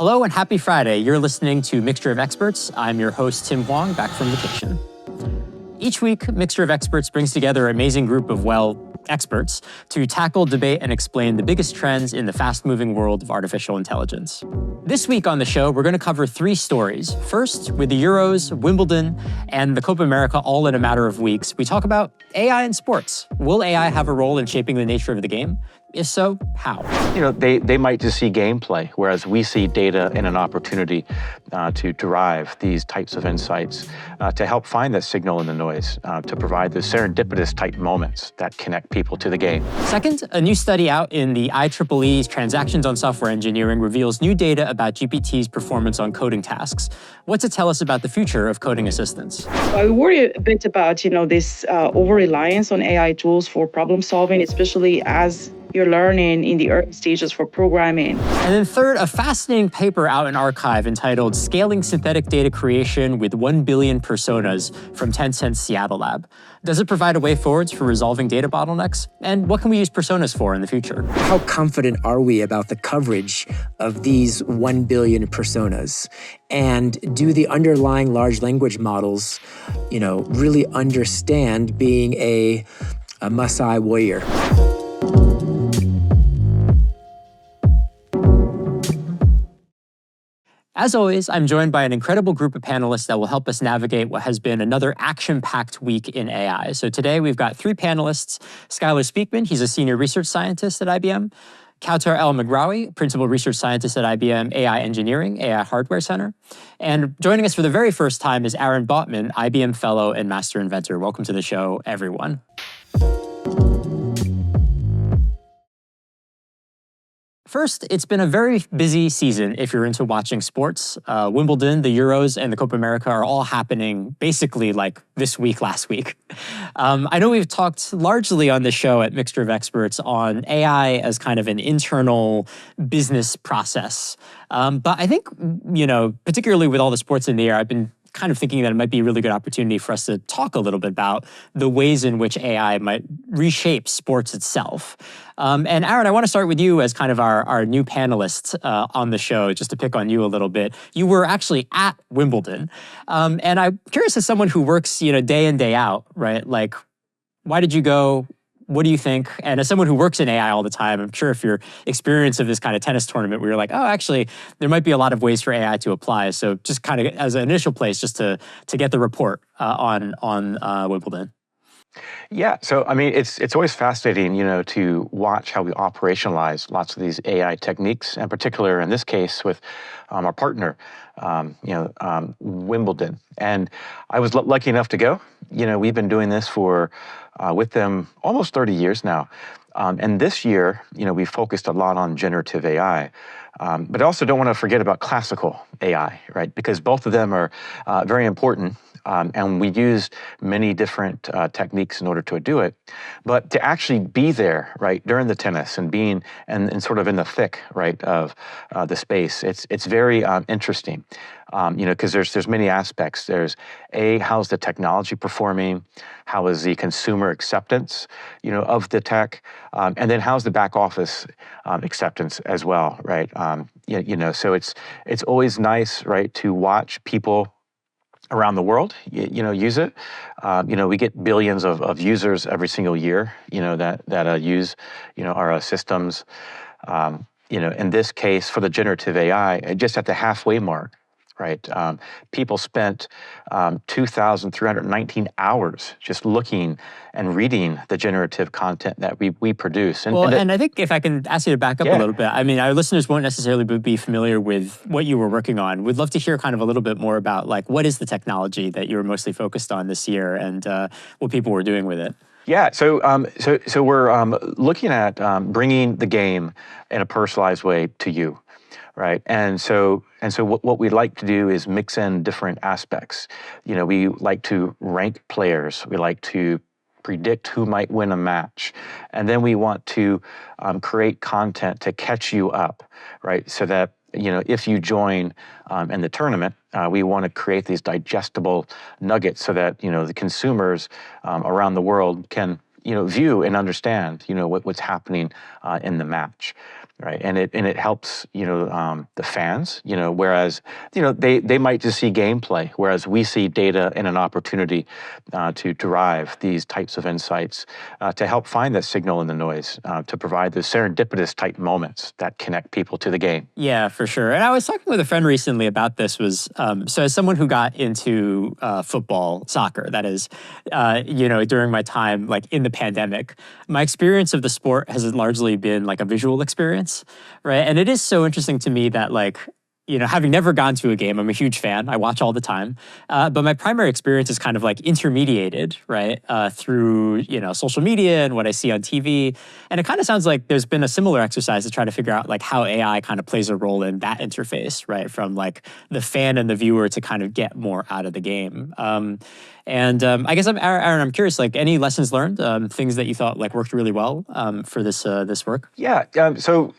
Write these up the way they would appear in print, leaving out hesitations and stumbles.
Hello and happy Friday. You're listening to Mixture of Experts. I'm your host, Tim Hwang, back from vacation. Each week, Mixture of Experts brings together an amazing group of, experts to tackle, debate, and explain the biggest trends in the fast-moving world of artificial intelligence. This week on the show, we're going to cover 3 stories. First, with the Euros, Wimbledon, and the Copa America all in a matter of weeks, we talk about AI in sports. Will AI have a role in shaping the nature of the game? If so, how? They might just see gameplay, whereas we see data and an opportunity to derive these types of insights, to help find that signal in the noise, to provide those serendipitous type moments that connect people to the game. Second, a new study out in the IEEE's Transactions on Software Engineering reveals new data about GPT's performance on coding tasks. What's it tell us about the future of coding assistants? I worry a bit about, this over-reliance on AI tools for problem solving, especially as you're learning in the early stages for programming. And then third, a fascinating paper out in arXiv entitled Scaling Synthetic Data Creation with 1 Billion Personas from Tencent's Seattle lab. Does it provide a way forward for resolving data bottlenecks? And what can we use personas for in the future? How confident are we about the coverage of these 1 billion personas? And do the underlying large language models, really understand being a Maasai warrior? As always, I'm joined by an incredible group of panelists that will help us navigate what has been another action-packed week in AI. So today we've got 3 panelists. Skyler Speakman, he's a senior research scientist at IBM. Kaoutar El Maghraoui, principal research scientist at IBM AI Engineering, AI Hardware Center. And joining us for the very first time is Aaron Baughman, IBM fellow and master inventor. Welcome to the show, everyone. First, it's been a very busy season if you're into watching sports. Wimbledon, the Euros, and the Copa America are all happening basically like this week, last week. I know we've talked largely on the show at Mixture of Experts on AI as kind of an internal business process. But I think, particularly with all the sports in the air, I've been kind of thinking that it might be a really good opportunity for us to talk a little bit about the ways in which AI might reshape sports itself. And Aaron, I want to start with you as kind of our new panelist on the show, just to pick on you a little bit. You were actually at Wimbledon. And I'm curious, as someone who works, day in, day out, right? Like, why did you go? What do you think? And as someone who works in AI all the time, I'm sure if your experience of this kind of tennis tournament where you're like, oh, actually, there might be a lot of ways for AI to apply. So just kind of as an initial place, just to get the report on Wimbledon. Yeah, so I mean, it's always fascinating, to watch how we operationalize lots of these AI techniques, in particular in this case with our partner, Wimbledon. And I was lucky enough to go. We've been doing this with them almost 30 years now. And this year, we focused a lot on generative AI. But I also don't want to forget about classical AI, right? Because both of them are very important. And we used many different techniques in order to do it. But to actually be there, right, during the tennis and being and sort of in the thick, right, of the space, it's very interesting. Because there's many aspects. There's how's the technology performing? How is the consumer acceptance, of the tech? And then how's the back office acceptance as well, right? So it's always nice, right, to watch people around the world, use it. We get billions of users every single year, that use, our systems. In this case, for the generative AI, just at the halfway mark, right? People spent 2,319 hours just looking and reading the generative content that we produce. And I think if I can ask you to back up a little bit, I mean, our listeners won't necessarily be familiar with what you were working on. We'd love to hear kind of a little bit more about what is the technology that you were mostly focused on this year and what people were doing with it. Yeah, so we're looking at bringing the game in a personalized way to you. Right, and so what we like to do is mix in different aspects. We like to rank players. We like to predict who might win a match, and then we want to create content to catch you up, right? So that if you join in the tournament, we want to create these digestible nuggets so that the consumers around the world can view and understand what's happening in the match. right? And it helps, the fans, whereas, they might just see gameplay, whereas we see data and an opportunity to derive these types of insights to help find that signal in the noise, to provide those serendipitous type moments that connect people to the game. Yeah, for sure. And I was talking with a friend recently about this. So as someone who got into football, soccer, that is, during my time like in the pandemic, my experience of the sport has largely been like a visual experience, right? And it is so interesting to me that like, having never gone to a game, I'm a huge fan. I watch all the time. But my primary experience is kind of like intermediated, right, through, social media and what I see on TV. And it kind of sounds like there's been a similar exercise to try to figure out like how AI kind of plays a role in that interface, right, from like the fan and the viewer to kind of get more out of the game. I guess Aaron, I'm curious, like any lessons learned, things that you thought like worked really well for this work? Yeah, so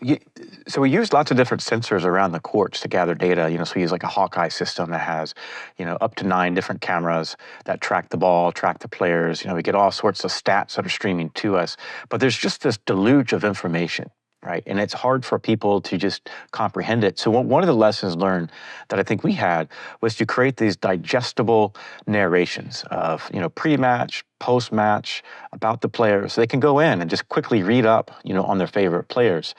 we use lots of different sensors around the courts to gather data. So we use like a Hawkeye system that has, up to 9 different cameras that track the ball, track the players. We get all sorts of stats that are streaming to us. But there's just this deluge of information, right? And it's hard for people to just comprehend it. So one of the lessons learned that I think we had was to create these digestible narrations of, pre-match, post-match, about the players. So they can go in and just quickly read up, on their favorite players.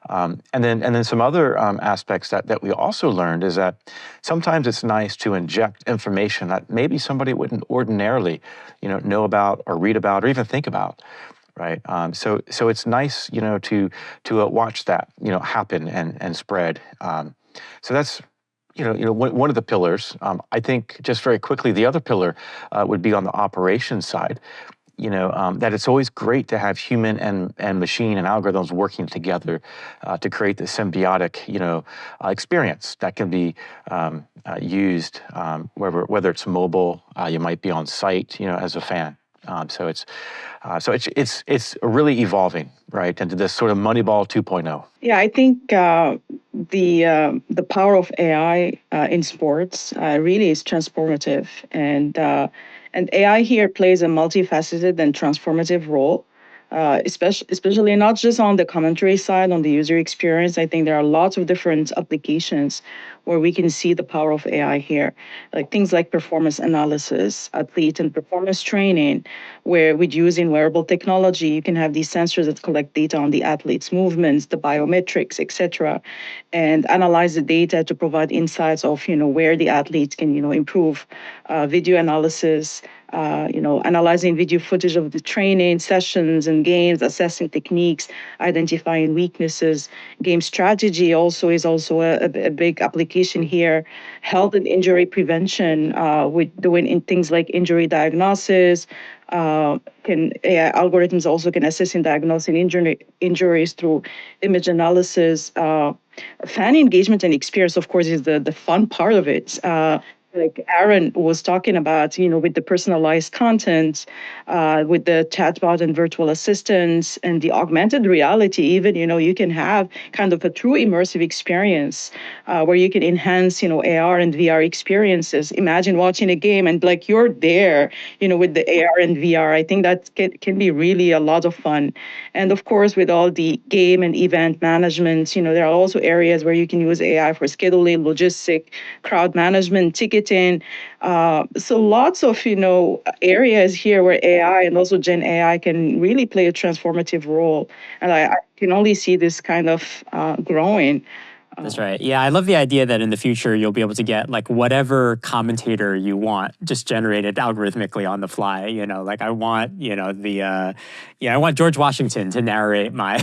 And then some other aspects that we also learned is that sometimes it's nice to inject information that maybe somebody wouldn't ordinarily, know about or read about or even think about. Right. So it's nice, to watch that, happen and spread. So that's, one of the pillars. I think just very quickly, the other pillar would be on the operations side. That it's always great to have human and machine and algorithms working together to create the symbiotic, experience that can be used whether it's mobile, you might be on site, as a fan. So it's really evolving, right, into this sort of Moneyball 2.0. Yeah, I think the power of AI in sports really is transformative, and AI here plays a multifaceted and transformative role. Especially not just on the commentary side, on the user experience. I think there are lots of different applications where we can see the power of AI here, like things like performance analysis, athlete and performance training, where with using wearable technology, you can have these sensors that collect data on the athlete's movements, the biometrics, etc., and analyze the data to provide insights of, where the athletes can, improve. Video analysis, analyzing video footage of the training sessions and games, assessing techniques, identifying weaknesses. Game strategy is also a big application here. Health and injury prevention, with doing things like injury diagnosis. AI algorithms also can assist in diagnosing injuries through image analysis. Fan engagement and experience, of course, is the fun part of it. Like Aaron was talking about, with the personalized content, with the chatbot and virtual assistants and the augmented reality, even, you can have kind of a true immersive experience where you can enhance, AR and VR experiences. Imagine watching a game and like you're there, with the AR and VR. I think that can be really a lot of fun. And of course, with all the game and event management, there are also areas where you can use AI for scheduling, logistic, crowd management, ticketing. So lots of, areas here where AI and also Gen AI can really play a transformative role. And I can only see this kind of growing. That's right. Yeah, I love the idea that in the future you'll be able to get like whatever commentator you want just generated algorithmically on the fly. Like I want, I want George Washington to narrate my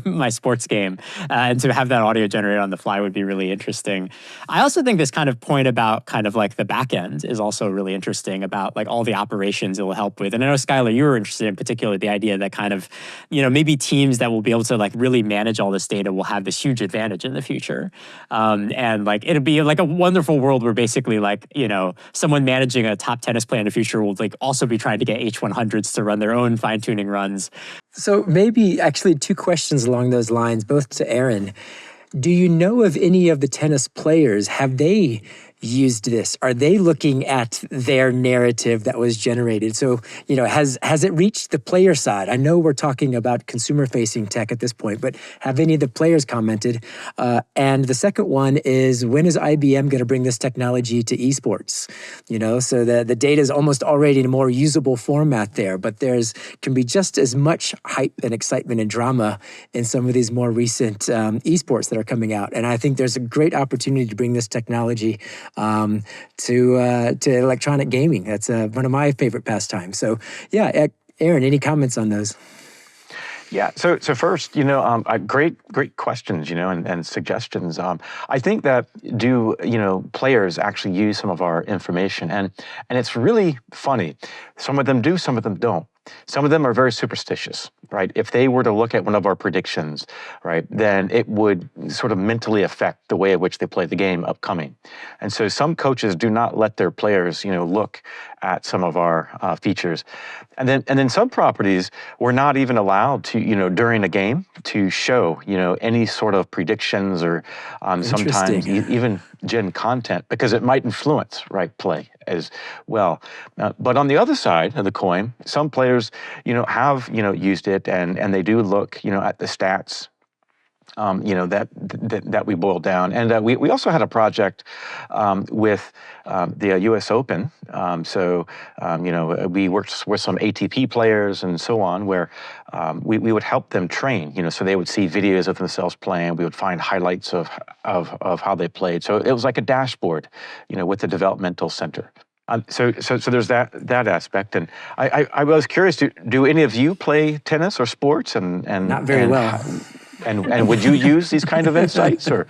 my sports game, and to have that audio generated on the fly would be really interesting. I also think this kind of point about kind of like the back end is also really interesting about like all the operations it will help with. And I know Skyler, you were interested in particular the idea that kind of, maybe teams that will be able to like really manage all this data will have this huge advantage in the future. And like it'll be like a wonderful world where basically like, someone managing a top tennis player in the future will like also be trying to get H100s to run their own fine-tuning runs. So maybe actually 2 questions along those lines, both to Aaron. Do you know of any of the tennis players? Have they used this? Are they looking at their narrative that was generated? So, has it reached the player side? I know we're talking about consumer-facing tech at this point, but have any of the players commented? And the second one is, when is IBM going to bring this technology to esports? So the data is almost already in a more usable format there, but can be just as much hype and excitement and drama in some of these more recent esports that are coming out. And I think there's a great opportunity to bring this technology to electronic gaming. That's one of my favorite pastimes. So yeah, Aaron, any comments on those? Yeah. So first, great questions, and suggestions. I think that players actually use some of our information, and it's really funny. Some of them do, some of them don't. Some of them are very superstitious, right? If they were to look at one of our predictions, right, then it would sort of mentally affect the way in which they play the game upcoming. And so some coaches do not let their players, look at some of our features. And then some properties we're not even allowed to, during a game to show, any sort of predictions or sometimes even gen content, because it might influence, right, play as well. But on the other side of the coin, some players, have, used it and they do look, at the stats, that we boiled down. And we also had a project with the US Open. We worked with some ATP players and so on, where we would help them train, so they would see videos of themselves playing. We would find highlights of how they played. So it was like a dashboard, with the developmental center. So there's that aspect. And I was curious, do any of you play tennis or sports? And not very well. And would you use these kind of insights, or?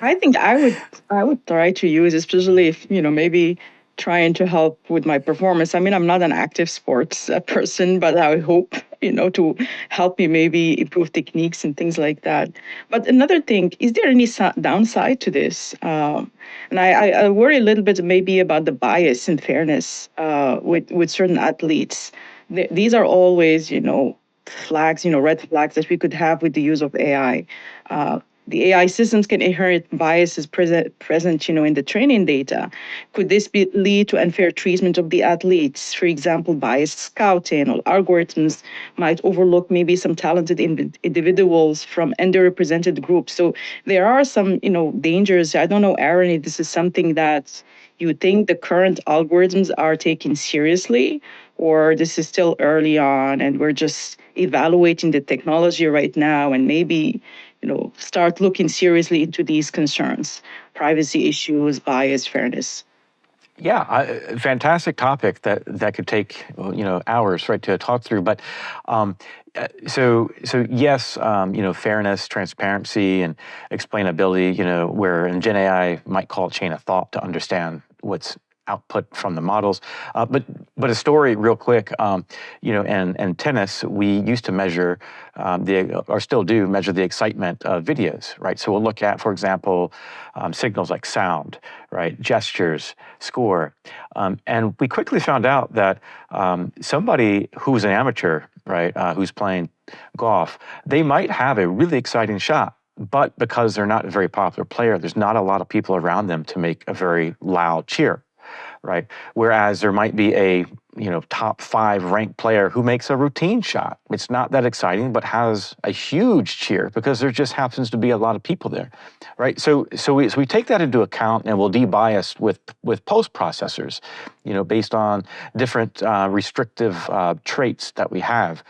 I think I would try to use, especially if maybe trying to help with my performance. I mean, I'm not an active sports person, but I would hope to help me maybe improve techniques and things like that. But another thing, is there any downside to this? And I worry a little bit maybe about the bias and fairness with certain athletes. These are always flags, red flags that we could have with the use of AI. The AI systems can inherit biases present, in the training data. Could this lead to unfair treatment of the athletes? For example, biased scouting or algorithms might overlook maybe some talented individuals from underrepresented groups. So there are some, dangers. I don't know, Aaron, if this is something that you think the current algorithms are taken seriously, or this is still early on and we're just evaluating the technology right now and maybe start looking seriously into these concerns, privacy issues, bias, fairness. Yeah, fantastic topic that could take hours, right, to talk through. But so yes, fairness, transparency, and explainability. Where in Gen AI might call it chain of thought to understand what's output from the models. But a story real quick, and tennis, we used to measure or still do measure the excitement of videos, right? So we'll look at, for example, signals like sound, right? Gestures, score. And we quickly found out that somebody who's an amateur, right, who's playing golf, they might have a really exciting shot, but because they're not a very popular player, there's not a lot of people around them to make a very loud cheer. Right. Whereas there might be a top 5 ranked player who makes a routine shot. It's not that exciting, but has a huge cheer because there just happens to be a lot of people there. Right. So we take that into account, and we'll debias with post processors, based on different restrictive traits that we have,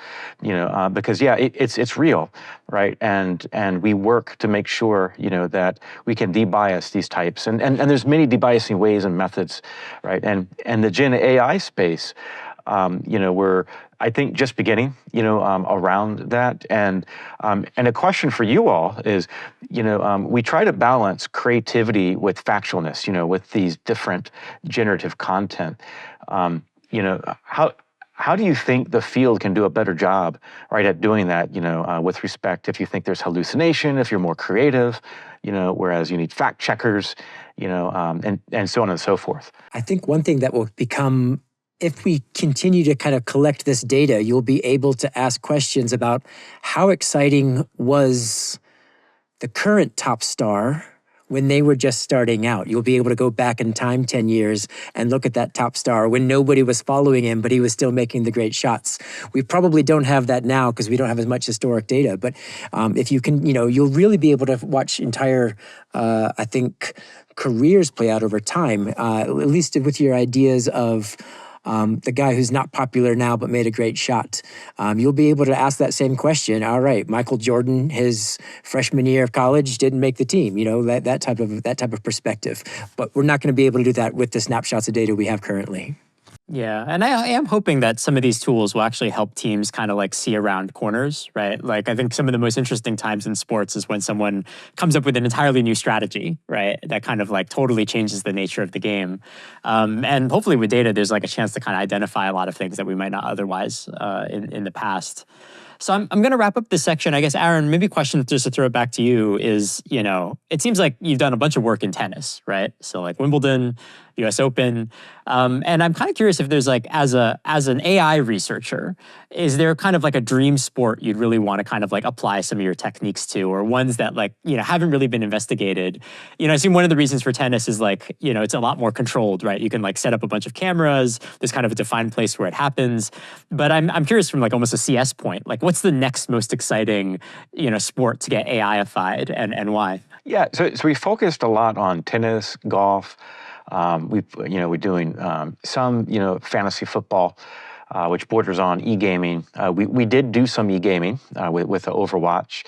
because it's real. Right. And we work to make sure, that we can debias these types. And there's many debiasing ways and methods. Right. And the Gen AI space, we're, I think, just beginning, around that. And a question for you all is, we try to balance creativity with factualness, with these different generative content. How do you think the field can do a better job, right, at doing that, with respect, if you think there's hallucination, if you're more creative, whereas you need fact checkers, and so on and so forth? I think one thing that will become, if we continue to kind of collect this data, you'll be able to ask questions about how exciting was the current top star when they were just starting out. You'll be able to go back in time 10 years and look at that top star when nobody was following him, but he was still making the great shots. We probably don't have that now because we don't have as much historic data. But if you can, you'll really be able to watch entire, I think, careers play out over time, at least with your ideas of the guy who's not popular now but made a great shot. You'll be able to ask that same question. All right, Michael Jordan, his freshman year of college, didn't make the team. That type of perspective. But we're not going to be able to do that with the snapshots of data we have currently. Yeah, and I am hoping that some of these tools will actually help teams kind of like see around corners, right? Like I think some of the most interesting times in sports is when someone comes up with an entirely new strategy, right? That kind of like totally changes the nature of the game. And hopefully with data, there's like a chance to kind of identify a lot of things that we might not otherwise in the past. So I'm going to wrap up this section. I guess, Aaron, maybe a question just to throw it back to you is, it seems like you've done a bunch of work in tennis, right? So like Wimbledon, US Open. And I'm kind of curious if there's like, as an AI researcher, is there kind of like a dream sport you'd really want to kind of like apply some of your techniques to, or ones that like, haven't really been investigated? I assume one of the reasons for tennis is like, it's a lot more controlled, right? You can like set up a bunch of cameras. There's kind of a defined place where it happens. But I'm curious from like almost a CS point, like what's the next most exciting, sport to get AI-ified and why? Yeah, so we focused a lot on tennis, golf. We're doing some, fantasy football, which borders on e-gaming. We did do some e-gaming with the Overwatch,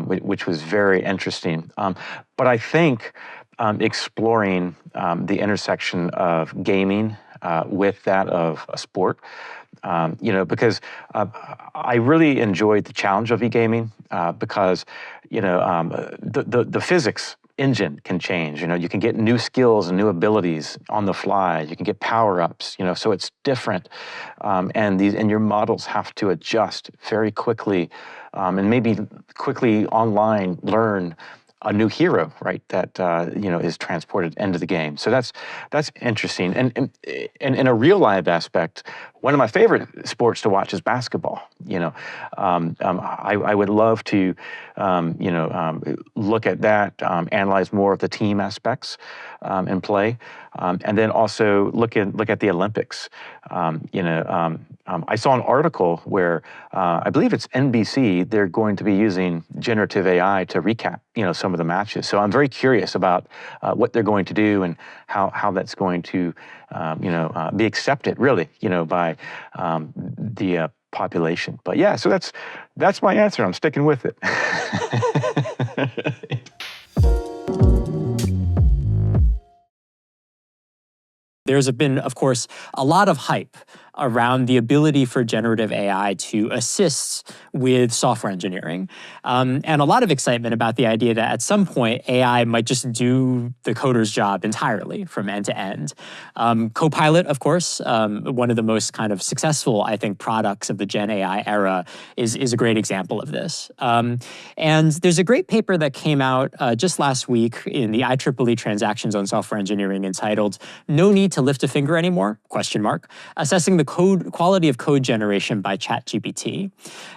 which was very interesting. But I think exploring the intersection of gaming with that of a sport, because I really enjoyed the challenge of e-gaming because, the physics engine can change. You can get new skills and new abilities on the fly. You can get power-ups, so it's different. And your models have to adjust very quickly, and maybe quickly online learn a new hero, right? That is transported into the game. So that's interesting. And in a real live aspect, one of my favorite sports to watch is basketball. I would love to look at that, analyze more of the team aspects in play, and then also look at the Olympics. I saw an article where I believe it's NBC. They're going to be using generative AI to recap, some of the matches. So I'm very curious about what they're going to do and how that's going to, be accepted, really, by the population. But yeah, so that's my answer. I'm sticking with it. There's been, of course, a lot of hype around the ability for generative AI to assist with software engineering. And a lot of excitement about the idea that at some point, AI might just do the coder's job entirely from end to end. Copilot, of course, one of the most kind of successful, I think, products of the Gen AI era is a great example of this. And there's a great paper that came out just last week in the IEEE Transactions on Software Engineering entitled "No Need to Lift a Finger Anymore?" Assessing the quality of code generation by ChatGPT.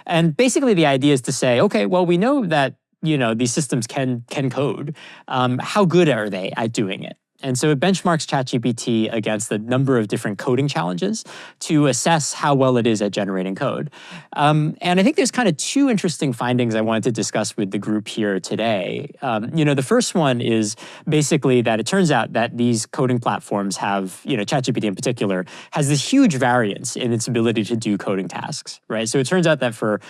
And basically the idea is to say, okay, well, we know that these systems can code. How good are they at doing it? And so it benchmarks ChatGPT against a number of different coding challenges to assess how well it is at generating code. And I think there's kind of two interesting findings I wanted to discuss with the group here today. The first one is basically that it turns out that these coding platforms have, ChatGPT in particular, has this huge variance in its ability to do coding tasks, right? So it turns out that for,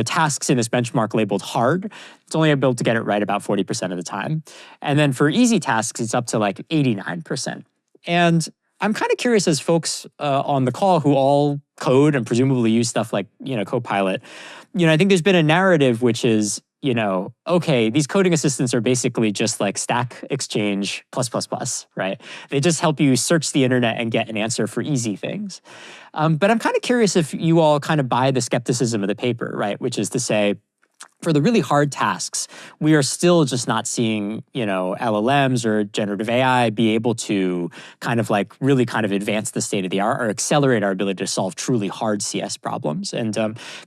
tasks in this benchmark labeled hard, it's only able to get it right about 40% of the time. And then for easy tasks, it's up to like 89%. And I'm kind of curious, as folks on the call who all code and presumably use stuff like, Copilot, I think there's been a narrative which is, okay, these coding assistants are basically just like Stack Exchange +++, right? They just help you search the internet and get an answer for easy things. But I'm kind of curious if you all kind of buy the skepticism of the paper, right? Which is to say, for the really hard tasks, we are still just not seeing, LLMs or generative AI be able to kind of like really kind of advance the state of the art or accelerate our ability to solve truly hard CS problems. And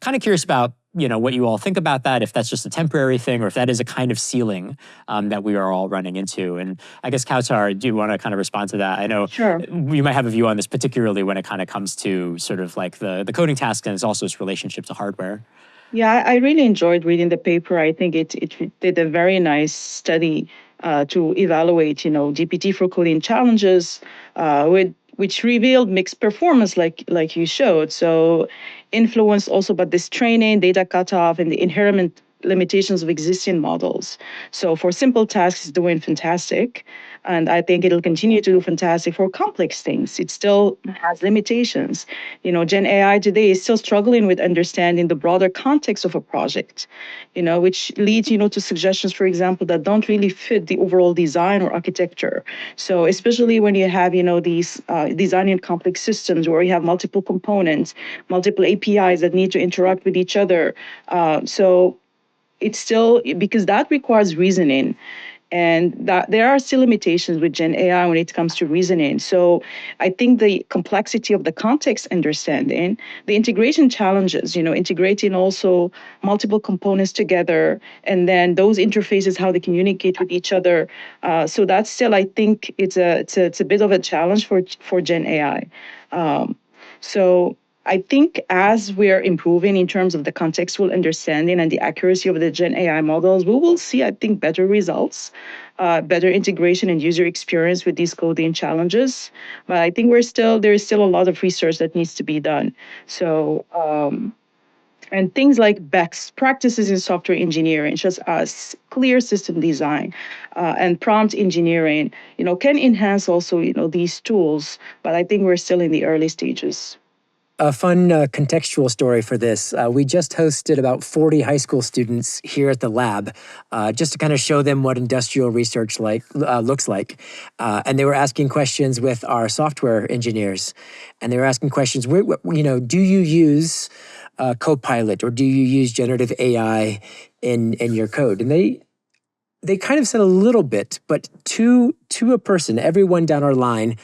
kind of curious about, what you all think about that, if that's just a temporary thing or if that is a kind of ceiling that we are all running into. And I guess, Kaoutar, do you want to kind of respond to that? I know Sure. you might have a view on this, particularly when it kind of comes to sort of like the coding task and it's also its relationship to hardware. Yeah, I really enjoyed reading the paper. I think it did a very nice study to evaluate, GPT for coding challenges, which revealed mixed performance, like you showed. So, influenced also by this training, data cutoff, and the inherent limitations of existing models. So, for simple tasks, it's doing fantastic. And I think it'll continue to do fantastic for complex things. It still has limitations. Gen AI today is still struggling with understanding the broader context of a project, which leads, to suggestions, for example, that don't really fit the overall design or architecture. So especially when you have, these designing complex systems where you have multiple components, multiple APIs that need to interact with each other. So it's still, because that requires reasoning. And that there are still limitations with Gen AI when it comes to reasoning. So I think the complexity of the context understanding, the integration challenges, integrating also multiple components together, and then those interfaces, how they communicate with each other. So that's still, I think, it's a bit of a challenge for Gen AI. So I think as we're improving in terms of the contextual understanding and the accuracy of the Gen AI models, we will see, I think, better results, better integration and user experience with these coding challenges. But I think there is still a lot of research that needs to be done. So, and things like best practices in software engineering, such as clear system design and prompt engineering, can enhance also, these tools. But I think we're still in the early stages. A fun contextual story for this. We just hosted about 40 high school students here at the lab, just to kind of show them what industrial research looks like. And they were asking questions with our software engineers. And they were asking questions, do you use Copilot or do you use generative AI in your code? And they kind of said a little bit, but to a person, everyone down our line,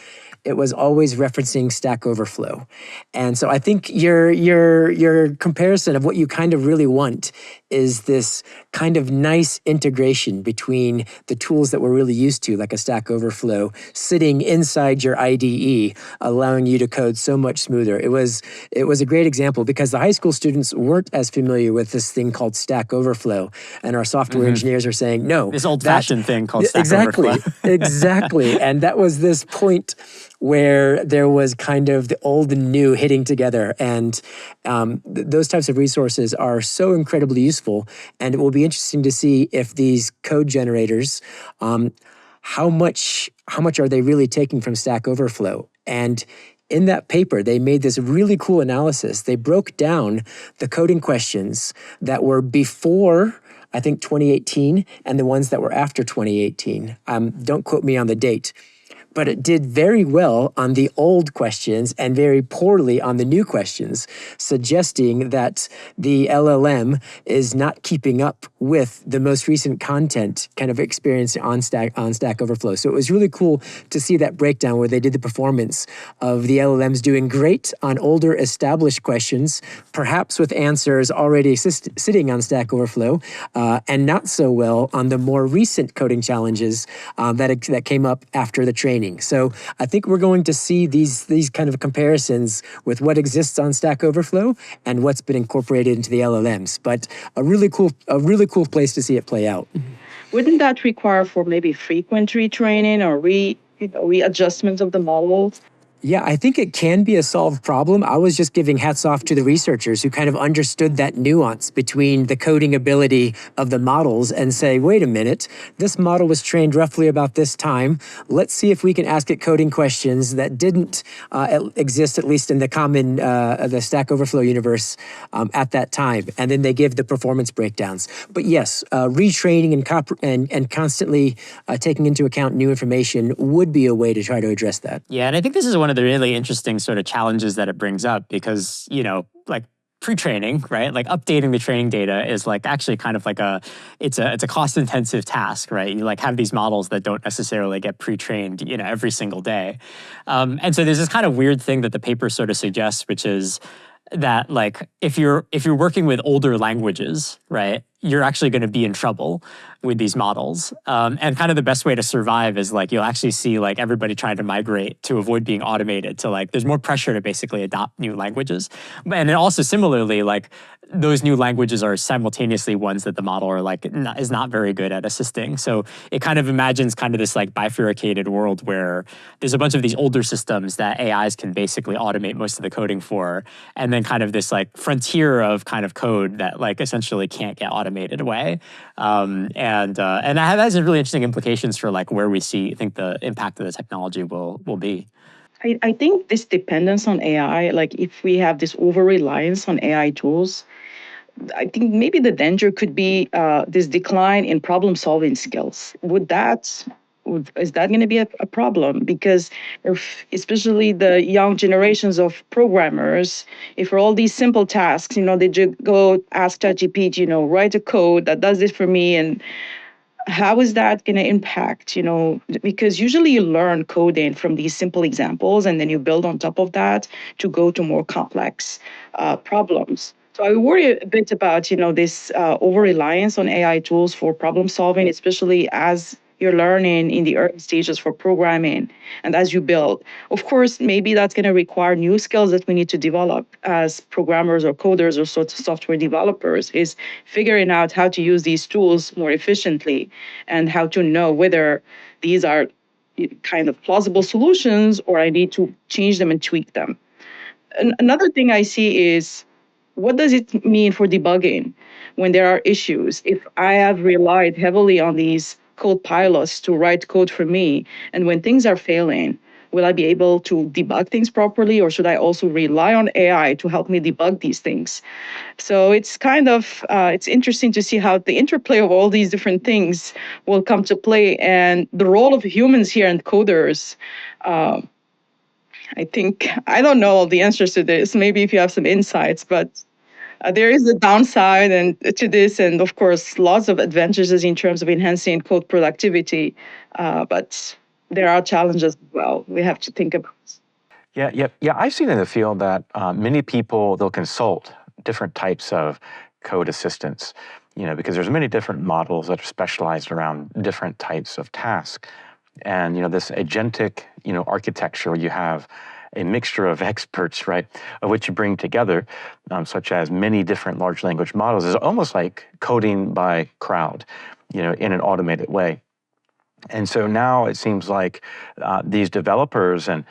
it was always referencing Stack Overflow. And so I think your comparison of what you kind of really want is this kind of nice integration between the tools that we're really used to, like a Stack Overflow, sitting inside your IDE, allowing you to code so much smoother. It was a great example because the high school students weren't as familiar with this thing called Stack Overflow. And our software engineers are saying, no. This old-fashioned thing called Stack Overflow. Exactly. And that was this point where there was kind of the old and new hitting together. And those types of resources are so incredibly useful. And it will be interesting to see if these code generators, how much are they really taking from Stack Overflow? And in that paper, they made this really cool analysis. They broke down the coding questions that were before, I think, 2018 and the ones that were after 2018. Don't quote me on the date. But it did very well on the old questions and very poorly on the new questions, suggesting that the LLM is not keeping up with the most recent content kind of experience on Stack Overflow. So it was really cool to see that breakdown where they did the performance of the LLMs doing great on older established questions, perhaps with answers already sitting on Stack Overflow, and not so well on the more recent coding challenges that came up after the training. So I think we're going to see these kind of comparisons with what exists on Stack Overflow and what's been incorporated into the LLMs. But a really cool place to see it play out. Wouldn't that require for maybe frequent retraining or readjustment of the model? Yeah, I think it can be a solved problem. I was just giving hats off to the researchers who kind of understood that nuance between the coding ability of the models and say, wait a minute, this model was trained roughly about this time. Let's see if we can ask it coding questions that didn't exist, at least in the common, the Stack Overflow universe at that time. And then they give the performance breakdowns. But yes, retraining and constantly taking into account new information would be a way to try to address that. Yeah, and I think this is one of the really interesting sort of challenges that it brings up because, like pre-training, right? Like updating the training data is like actually kind of like it's a cost-intensive task, right? You like have these models that don't necessarily get pre-trained, every single day. And so there's this kind of weird thing that the paper sort of suggests, which is, that like if you're working with older languages, right, you're actually going to be in trouble with these models. And kind of the best way to survive is like you'll actually see like everybody trying to migrate to avoid being automated. To like there's more pressure to basically adopt new languages. And then also similarly, like those new languages are simultaneously ones that the model are like is not very good at assisting. So it kind of imagines kind of this like bifurcated world where there's a bunch of these older systems that AIs can basically automate most of the coding for, and then kind of this like frontier of kind of code that like essentially can't get automated away. And that has really interesting implications for like where we think the impact of the technology will be. I think this dependence on AI, like if we have this over reliance on AI tools, I think maybe the danger could be this decline in problem solving skills. Is that going to be a problem? Because if, especially the young generations of programmers, if for all these simple tasks, they just go ask ChatGPT, write a code that does this for me, and how is that going to impact, because usually you learn coding from these simple examples and then you build on top of that to go to more complex problems. So I worry a bit about, this over-reliance on AI tools for problem solving, especially as you're learning in the early stages for programming and as you build. Of course, maybe that's going to require new skills that we need to develop as programmers or coders or sort of software developers, is figuring out how to use these tools more efficiently and how to know whether these are kind of plausible solutions or I need to change them and tweak them. Another thing I see is, what does it mean for debugging when there are issues? If I have relied heavily on these code pilots to write code for me, and when things are failing, will I be able to debug things properly, or should I also rely on AI to help me debug these things? So it's kind of, it's interesting to see how the interplay of all these different things will come to play, and the role of humans here and coders. I think, I don't know all the answers to this. Maybe if you have some insights, but there is a downside to this, and of course, lots of advantages in terms of enhancing code productivity. But there are challenges as well we have to think about. Yeah. I've seen in the field that many people, they'll consult different types of code assistants, because there's many different models that are specialized around different types of tasks. And, this agentic, architecture where you have a mixture of experts, right, of which you bring together, such as many different large language models, is almost like coding by crowd, in an automated way. And so now it seems like these developers and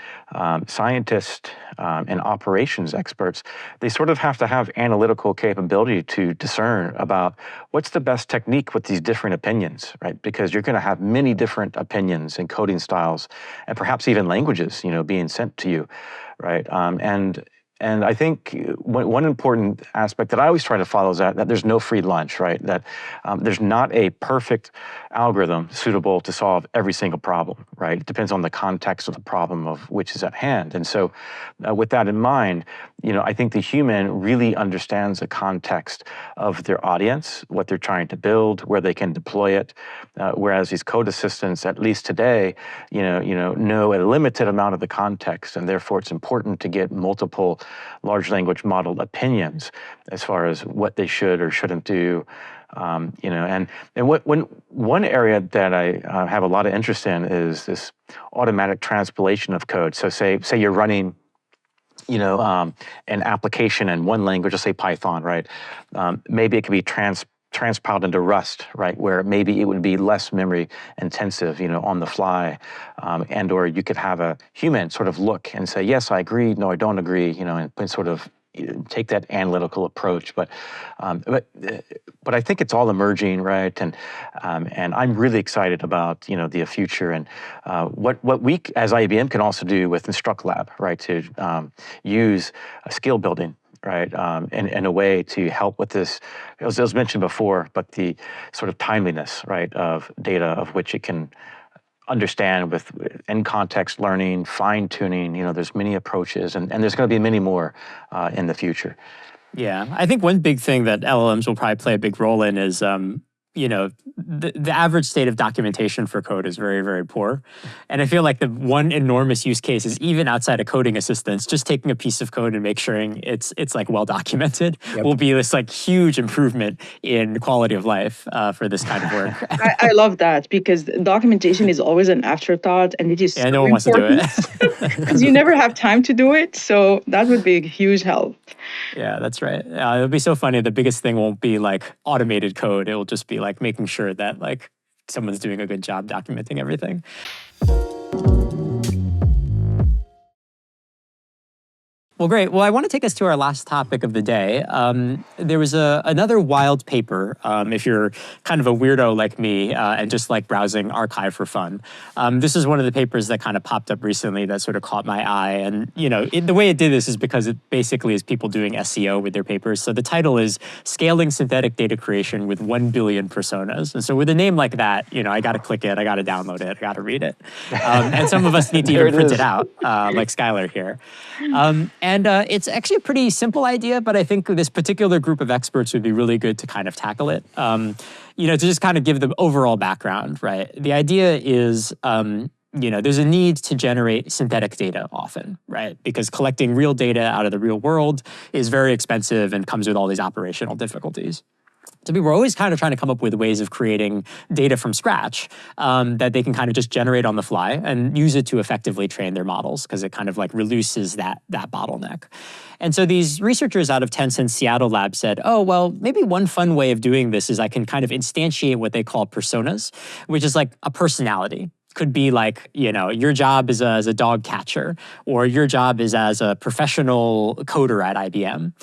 scientists and operations experts, they sort of have to have analytical capability to discern about what's the best technique with these different opinions, right? Because you're going to have many different opinions and coding styles, and perhaps even languages, being sent to you, right? And I think one important aspect that I always try to follow is that there's no free lunch, right? That there's not a perfect algorithm suitable to solve every single problem, right? It depends on the context of the problem of which is at hand. And so with that in mind, I think the human really understands the context of their audience, what they're trying to build, where they can deploy it, whereas these code assistants, at least today, know a limited amount of the context, and therefore it's important to get multiple large language model opinions as far as what they should or shouldn't do. And one area that I have a lot of interest in is this automatic translation of code. So say you're running an application in one language, let's say Python, right? Maybe it could be transpiled into Rust, right? Where maybe it would be less memory intensive, on the fly, and or you could have a human sort of look and say, yes, I agree, no, I don't agree, and sort of take that analytical approach. But I think it's all emerging, right? And I'm really excited about the future and what we as IBM can also do with InstructLab, right? To use skill building, right, in a way to help with this. It was mentioned before, but the sort of timeliness, right, of data of which it can understand with in context learning, fine tuning. There's many approaches, and there's going to be many more in the future. Yeah, I think one big thing that LLMs will probably play a big role in is the average state of documentation for code is very, very poor. And I feel like the one enormous use case is even outside of coding assistance, just taking a piece of code and make sure it's like well documented will be this like huge improvement in quality of life for this kind of work. I love that because documentation is always an afterthought and it is Yeah, so no one wants to do important it. because you never have time to do it. So that would be a huge help. Yeah, that's right. It'll be so funny. The biggest thing won't be like automated code. It will just be like making sure that like someone's doing a good job documenting everything. Well, great. Well, I want to take us to our last topic of the day. There was another wild paper, if you're kind of a weirdo like me and just like browsing archive for fun. This is one of the papers that kind of popped up recently that sort of caught my eye. And, the way it did this is because it basically is people doing SEO with their papers. So the title is Scaling Synthetic Data Creation with 1 Billion Personas. And so with a name like that, I got to click it, I got to download it, I got to read it. And some of us need to even print it out, like Skyler here. And it's actually a pretty simple idea, but I think this particular group of experts would be really good to kind of tackle it. To just kind of give the overall background, right? The idea is, there's a need to generate synthetic data often, right? Because collecting real data out of the real world is very expensive and comes with all these operational difficulties. So people are always kind of trying to come up with ways of creating data from scratch that they can kind of just generate on the fly and use it to effectively train their models because it kind of like reduces that bottleneck. And so these researchers out of Tencent's Seattle lab said, oh, well, maybe one fun way of doing this is I can kind of instantiate what they call personas, which is like a personality. Could be like, your job is as a dog catcher, or your job is as a professional coder at IBM.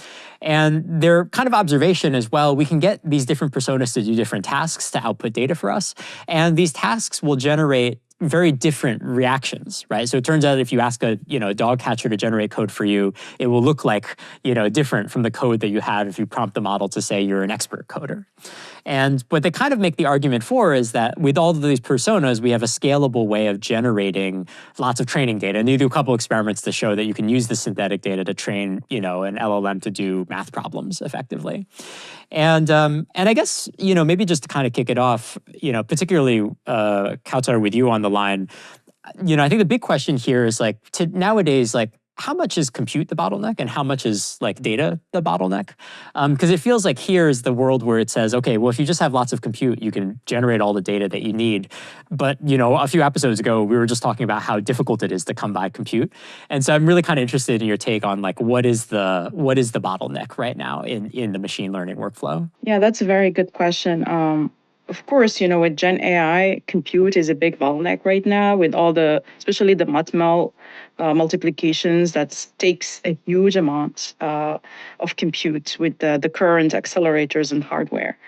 And their kind of observation is, well, we can get these different personas to do different tasks to output data for us. And these tasks will generate very different reactions, right? So it turns out if you ask a dog catcher to generate code for you, it will look like different from the code that you have if you prompt the model to say you're an expert coder. And what they kind of make the argument for is that with all of these personas, we have a scalable way of generating lots of training data. And you do a couple experiments to show that you can use the synthetic data to train an LLM to do math problems effectively. And I guess maybe just to kind of kick it off, particularly Kaoutar with you on the line, I think the big question here is like nowadays, like how much is compute the bottleneck and how much is like data the bottleneck? Because it feels like here is the world where it says, okay, well, if you just have lots of compute, you can generate all the data that you need. But, a few episodes ago, we were just talking about how difficult it is to come by compute. And so I'm really kind of interested in your take on like, what is the bottleneck right now in the machine learning workflow? Yeah, that's a very good question. Of course, with Gen AI, compute is a big bottleneck right now with especially the MUTML multiplications that takes a huge amount of compute with the current accelerators and hardware.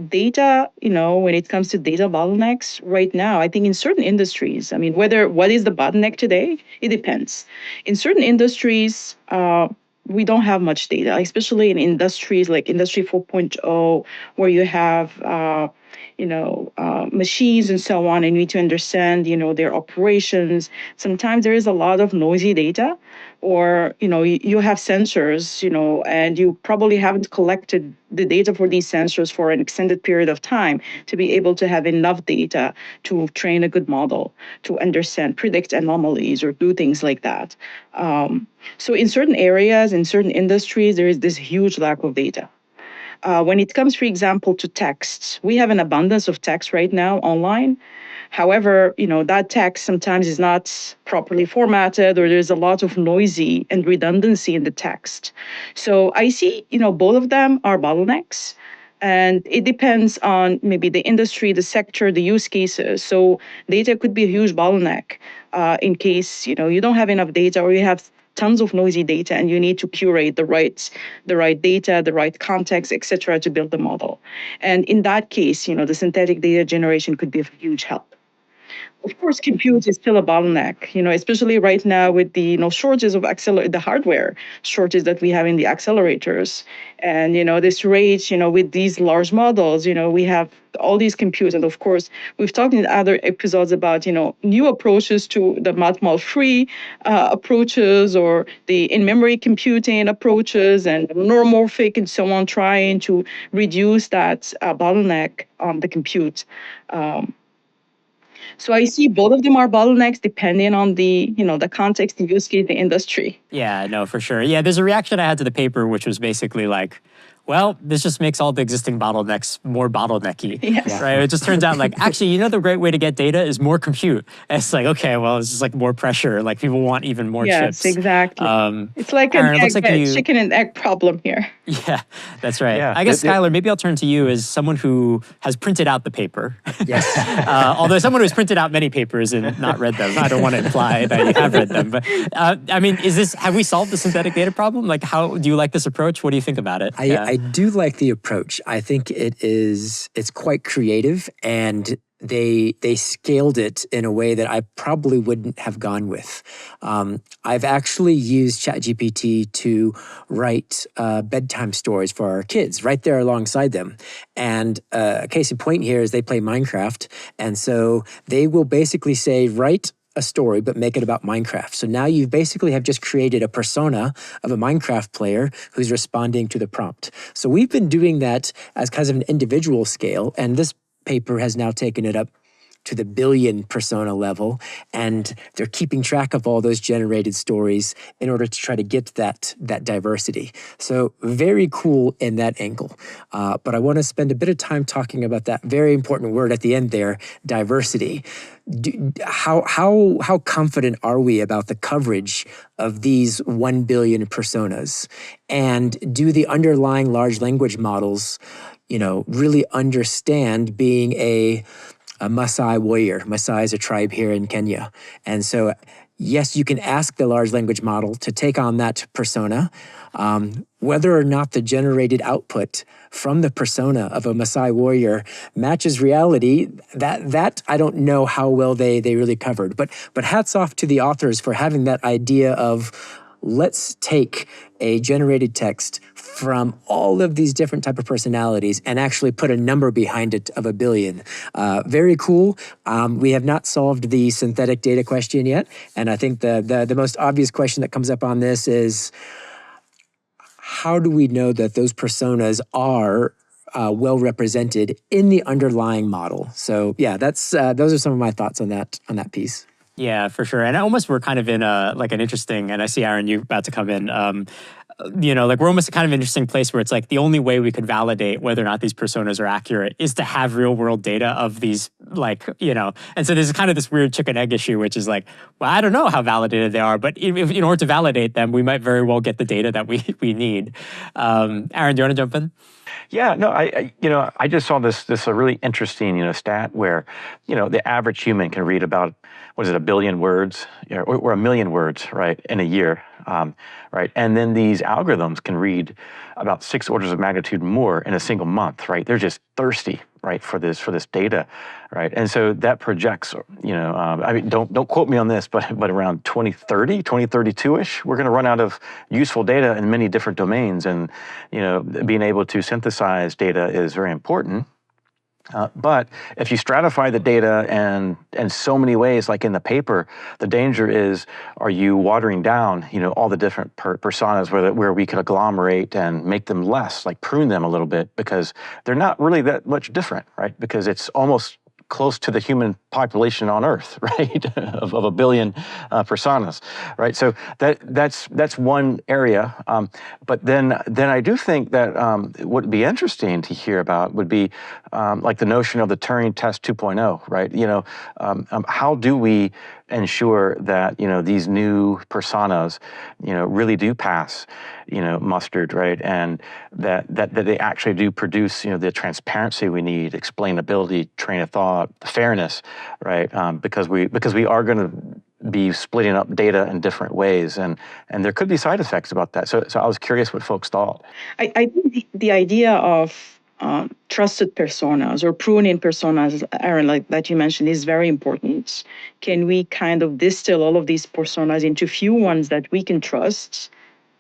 Data, when it comes to data bottlenecks right now, I think in certain industries, what is the bottleneck today? It depends. In certain industries, we don't have much data, especially in industries like Industry 4.0, where you have, machines and so on, and you need to understand, their operations. Sometimes there is a lot of noisy data, or, you have sensors, and you probably haven't collected the data for these sensors for an extended period of time to be able to have enough data to train a good model, to predict anomalies or do things like that. So in certain areas, in certain industries, there is this huge lack of data. When it comes, for example, to text, we have an abundance of text right now online. However, that text sometimes is not properly formatted, or there's a lot of noisy and redundancy in the text. So I see, both of them are bottlenecks. And it depends on maybe the industry, the sector, the use cases. So data could be a huge bottleneck in case, you don't have enough data, or you have tons of noisy data and you need to curate the right data, the right context, et cetera, to build the model. And in that case, the synthetic data generation could be of huge help. Of course, compute is still a bottleneck, especially right now with the shortages of the hardware shortage that we have in the accelerators. And, this rate, with these large models, we have all these computes. And of course, we've talked in other episodes about, new approaches to the matmul-free approaches or the in-memory computing approaches and neuromorphic and so on, trying to reduce that bottleneck on the compute. So I see both of them are bottlenecks depending on the context, the use case, the industry. Yeah, no, for sure. Yeah, there's a reaction I had to the paper, which was basically like, well, this just makes all the existing bottlenecks more bottlenecky, Yes. right? It just turns out like, actually, the great way to get data is more compute. And it's like, okay, well, it's just like more pressure. Like people want even more chips. Yes, exactly. It's like Aaron, it an looks like you, chicken and egg problem here. yeah, that's right. Yeah, I guess, Skyler, maybe I'll turn to you as someone who has printed out the paper. Yes. Although someone who's printed out many papers and not read them. I don't want to imply that you have read them. But I mean, have we solved the synthetic data problem? Like, how do you like this approach? What do you think about it? I do like the approach. I think it's quite creative, and they scaled it in a way that I probably wouldn't have gone with. I've actually used ChatGPT to write bedtime stories for our kids right there alongside them. And a case in point here is they play Minecraft. And so they will basically say, write a story, but make it about Minecraft. So now you basically have just created a persona of a Minecraft player who's responding to the prompt. So we've been doing that as kind of an individual scale, and this paper has now taken it up to the billion persona level, and they're keeping track of all those generated stories in order to try to get that diversity. So very cool in that angle. But I want to spend a bit of time talking about that very important word at the end there, diversity. How confident are we about the coverage of these 1 billion personas? And do the underlying large language models, really understand being a Maasai warrior? Maasai is a tribe here in Kenya. And so, yes, you can ask the large language model to take on that persona. Whether or not the generated output from the persona of a Maasai warrior matches reality, that I don't know how well they really covered. But hats off to the authors for having that idea of, let's take a generated text from all of these different type of personalities and actually put a number behind it of 1 billion. Very cool. We have not solved the synthetic data question yet. And I think the most obvious question that comes up on this is, how do we know that those personas are well represented in the underlying model? So yeah, those are some of my thoughts on that piece. Yeah, for sure. And almost we're kind of in an interesting, and I see Aaron, you're about to come in. We're almost kind of an interesting place where it's like the only way we could validate whether or not these personas are accurate is to have real world data of these, and so there's kind of this weird chicken egg issue, which is like, well, I don't know how validated they are, but if in order to validate them, we might very well get the data that we need. Aaron, do you want to jump in? Yeah, no, I just saw this a really interesting, stat where, the average human can read about, 1 billion words, or 1 million words, right, in a year, right? And then these algorithms can read about 6 orders of magnitude more in a single month, right? They're just thirsty, right, for this data, right? And so that projects, don't quote me on this, but around 2030, 2032-ish, we're going to run out of useful data in many different domains, and being able to synthesize data is very important. But if you stratify the data and in so many ways, like in the paper, the danger is, are you watering down, all the different personas where we could agglomerate and make them less, like prune them a little bit, because they're not really that much different, right? Because it's almost close to the human population on Earth, right, of 1 billion personas, right? So that's one area. But then I do think that what would be interesting to hear about would be like the notion of the Turing test 2.0, right? How do we ensure that these new personas really do pass mustered, right, and that they actually do produce the transparency we need, explainability, train of thought, fairness, right, because we are going to be splitting up data in different ways, and there could be side effects about that. So I was curious what folks thought. I think the idea of trusted personas or pruning personas, Aaron, like that you mentioned, is very important. Can we kind of distill all of these personas into few ones that we can trust,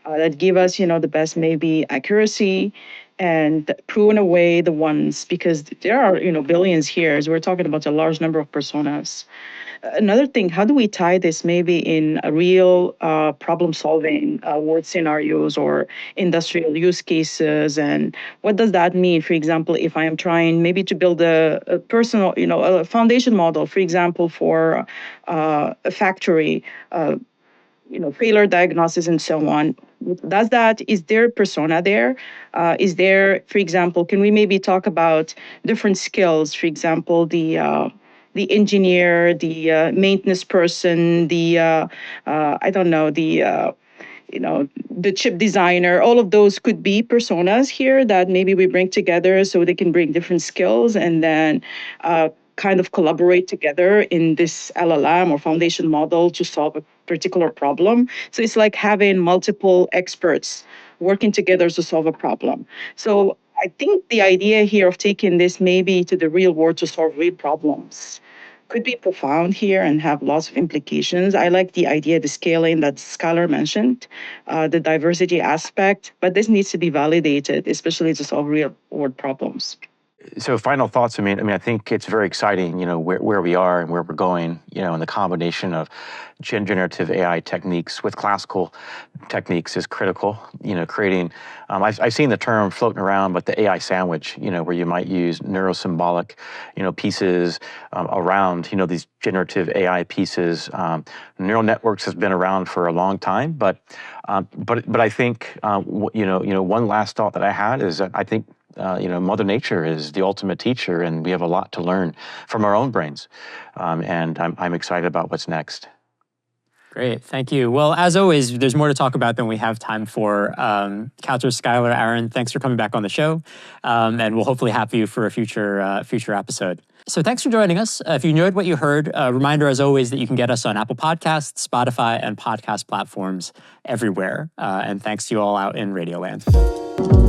that give us, the best maybe accuracy, and prune away the ones, because there are, billions here, as we're talking about a large number of personas. Another thing, how do we tie this maybe in a real problem solving word scenarios or industrial use cases? And what does that mean? For example, if I am trying maybe to build a personal, a foundation model, for example, for a factory, failure diagnosis and so on. Is there a persona there? Is there, for example, can we maybe talk about different skills? For example, the engineer, the maintenance person, I don't know, the chip designer. All of those could be personas here that maybe we bring together so they can bring different skills and then kind of collaborate together in this LLM or foundation model to solve a particular problem. So it's like having multiple experts working together to solve a problem. So I think the idea here of taking this maybe to the real world to solve real problems could be profound here and have lots of implications. I like the idea, the scaling that Skyler mentioned, the diversity aspect, but this needs to be validated, especially to solve real world problems. So final thoughts. I think it's very exciting, where we are and where we're going, and the combination of generative AI techniques with classical techniques is critical. Creating, I've seen the term floating around, but the AI sandwich, where you might use neurosymbolic, pieces around, these generative AI pieces. Neural networks has been around for a long time, but I think, one last thought that I had is that I think Mother Nature is the ultimate teacher, and we have a lot to learn from our own brains. And I'm excited about what's next. Great, thank you. Well, as always, there's more to talk about than we have time for. Kaoutar, Skyler, Aaron, thanks for coming back on the show, and we'll hopefully have you for a future episode. So thanks for joining us. If you enjoyed what you heard, a reminder as always that you can get us on Apple Podcasts, Spotify, and podcast platforms everywhere. And thanks to you all out in Radioland.